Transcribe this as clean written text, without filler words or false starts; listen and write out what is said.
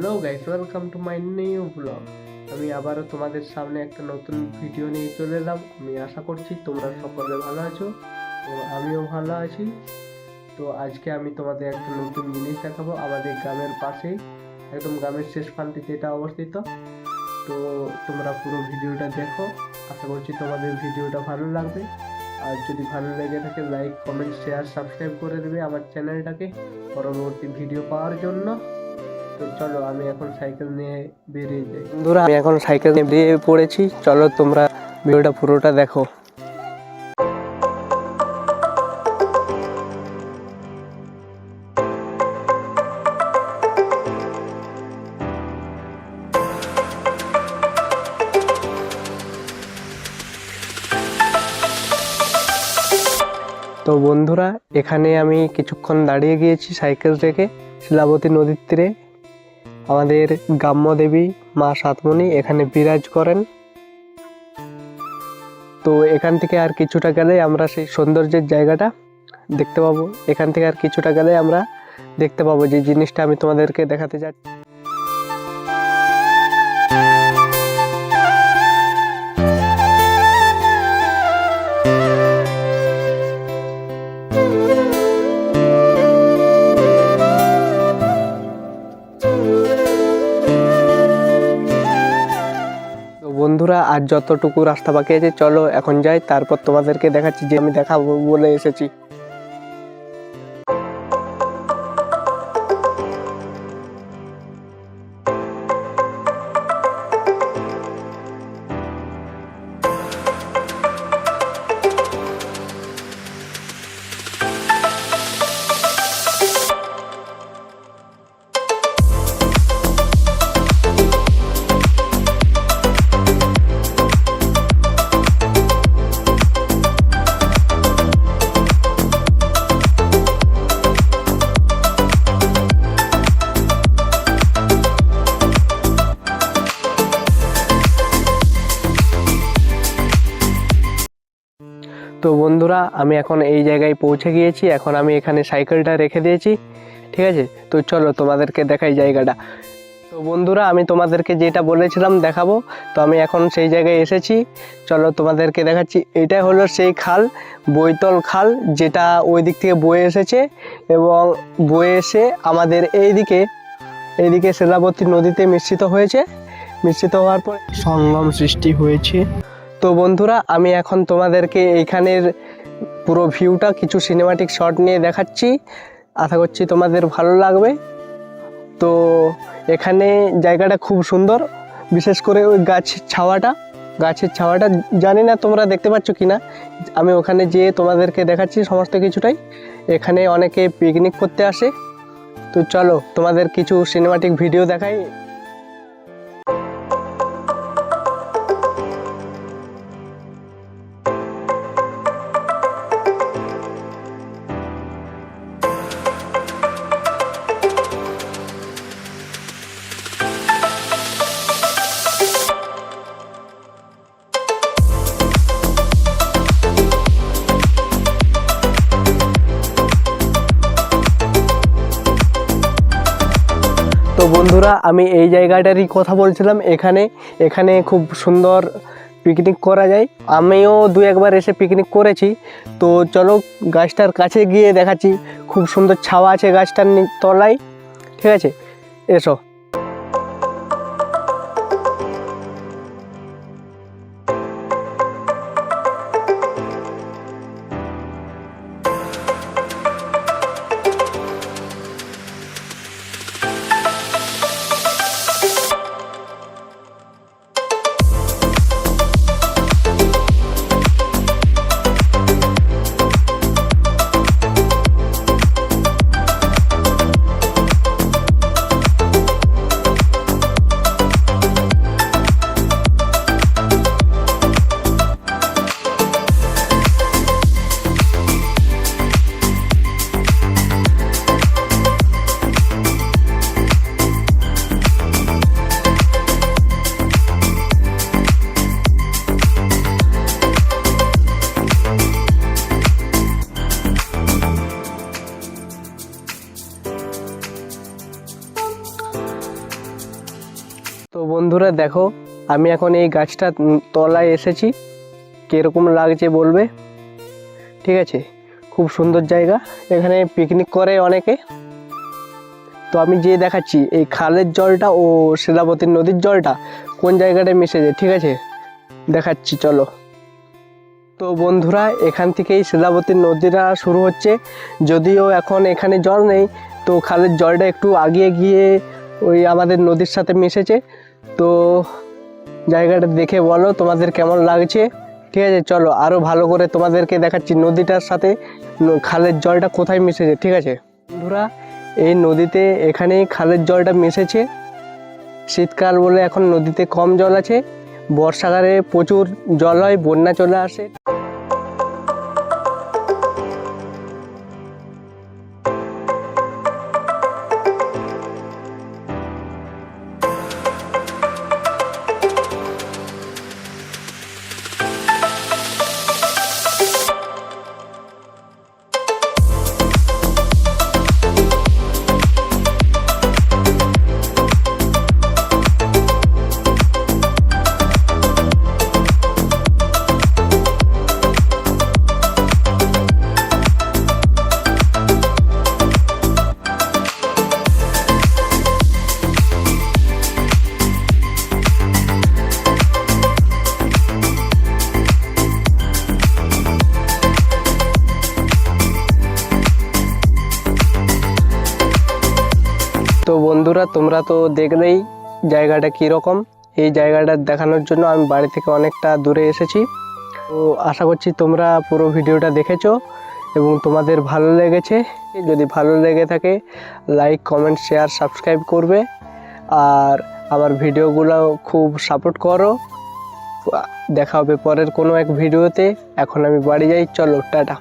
Hello guys, welcome to my new blog. আমি আবারও তোমাদের সামনে একটা নতুন ভিডিও নিয়ে চলে এলাম। আমি আশা করছি তোমরা সকলে ভালো আছো এবং আমিও ভালো আছি। তো আজকে আমি তোমাদের একটা নতুন জিনিস দেখাবো আমাদের গ্রামের পাশেই, একদম গ্রামের শেষ প্রান্তে যেটা অবস্থিত। তো তোমরা পুরো ভিডিওটা দেখো, আশা করছি তোমাদের ভিডিওটা ভালো লাগবে। আর যদি ভালো লেগে থাকে লাইক, কমেন্ট, শেয়ার, সাবস্ক্রাইব করে দেবে আমার চ্যানেলটাকে পরবর্তী ভিডিও পাওয়ার জন্য। তো চলো আমি এখন সাইকেল নিয়ে বেরিয়ে যাই। বন্ধুরা, আমি এখন সাইকেল নিয়ে বেরিয়ে পড়েছি। চলো তোমরা ভিডিওটা পুরোটা দেখো। তো বন্ধুরা, এখানে আমি কিছুক্ষণ দাঁড়িয়ে গিয়েছি সাইকেল রেখে। শিলাবতী নদীর তীরে আমাদের গ্রাম্য দেবী মা সাতমণি এখানে বিরাজ করেন। তো এখান থেকে আর কিছুটা গেলে আমরা সেই সৌন্দর্যের জায়গাটা দেখতে পাবো। এখান থেকে আর কিছুটা গেলে আমরা দেখতে পাবো যে জিনিসটা আমি তোমাদেরকে দেখাতে যাচ্ছি। বন্ধুরা, আর যতটুকু রাস্তা বাকি আছে চলো এখন যাই, তারপর তোমাদেরকে দেখাচ্ছি যে আমি দেখাবো বলে এসেছি। তো বন্ধুরা, আমি এখন এই জায়গায় পৌঁছে গিয়েছি। এখন আমি এখানে সাইকেলটা রেখে দিয়েছি, ঠিক আছে। তো চলো তোমাদেরকে দেখাই জায়গাটা। তো বন্ধুরা, আমি তোমাদেরকে যেটা বলেছিলাম দেখাবো, তো আমি এখন সেই জায়গায় এসেছি। চলো তোমাদেরকে দেখাচ্ছি। এটাই হলো সেই খাল, বৈতল খাল, যেটা ওই দিক থেকে বয়ে এসেছে এবং বয়ে এসে আমাদের এইদিকে শিলাবতী নদীতে মিশ্রিত হয়েছে। মিশ্রিত হওয়ার পর সঙ্গম সৃষ্টি হয়েছে। তো বন্ধুরা, আমি এখন তোমাদেরকে এইখানের পুরো ভিউটা কিছু সিনেমাটিক শট নিয়ে দেখাচ্ছি। আশা করছি তোমাদের ভালো লাগবে। তো এখানে জায়গাটা খুব সুন্দর, বিশেষ করে ওই গাছের ছাওয়াটা জানি না তোমরা দেখতে পাচ্ছ কি না। আমি ওখানে যেয়ে তোমাদেরকে দেখাচ্ছি সমস্ত কিছুটাই। এখানে অনেকে পিকনিক করতে আসে। তো চলো তোমাদের কিছু সিনেমাটিক ভিডিও দেখাই। তো বন্ধুরা, আমি এই জায়গাটারই কথা বলছিলাম। এখানে খুব সুন্দর পিকনিক করা যায়। আমিও দু একবার এসে পিকনিক করেছি। তো চলো গাছটার কাছে গিয়ে দেখাচ্ছি। খুব সুন্দর ছাওয়া আছে গাছটার তলায়, ঠিক আছে, এসো। তো বন্ধুরা দেখো, আমি এখন এই গাছটা তলায় এসেছি, কীরকম লাগছে বলবে। ঠিক আছে, খুব সুন্দর জায়গা, এখানে পিকনিক করে অনেকে। তো আমি যে দেখাচ্ছি এই খালের জলটা ও শিলাবতী নদীর জলটা কোন জায়গাটায় মিশেছে, ঠিক আছে দেখাচ্ছি চলো। তো বন্ধুরা, এখান থেকেই শিলাবতী নদীটা শুরু হচ্ছে, যদিও এখন এখানে জল নেই, তো খালের জলটা একটু আগিয়ে গিয়ে ওই আমাদের নদীর সাথে মিশেছে। তো জায়গাটা দেখে বলো তোমাদের কেমন লাগছে। ঠিক আছে, চলো আরও ভালো করে তোমাদেরকে দেখাচ্ছি নদীটার সাথে খালের জলটা কোথায় মিশেছে। ঠিক আছে বন্ধুরা, এই নদীতে এখানেই খালের জলটা মিশেছে। শীতকাল বলে এখন নদীতে কম জল আছে, বর্ষাকালে প্রচুর জল হয়, বন্যা চলে আসে। তো বন্ধুরা, তোমরা তো দেখলেই জায়গাটা কীরকম। এই জায়গাটা দেখানোর জন্য আমি বাড়ি থেকে অনেকটা দূরে এসেছি। তো আশা করছি তোমরা পুরো ভিডিওটা দেখেছো এবং তোমাদের ভালো লেগেছে। যদি ভালো লেগে থাকে লাইক, কমেন্ট, শেয়ার, সাবস্ক্রাইব করবে আর আমার ভিডিওগুলো খুব সাপোর্ট করো। দেখা হবে পরের কোনো এক ভিডিওতে। এখন আমি বাড়ি যাই, চলো টাটা।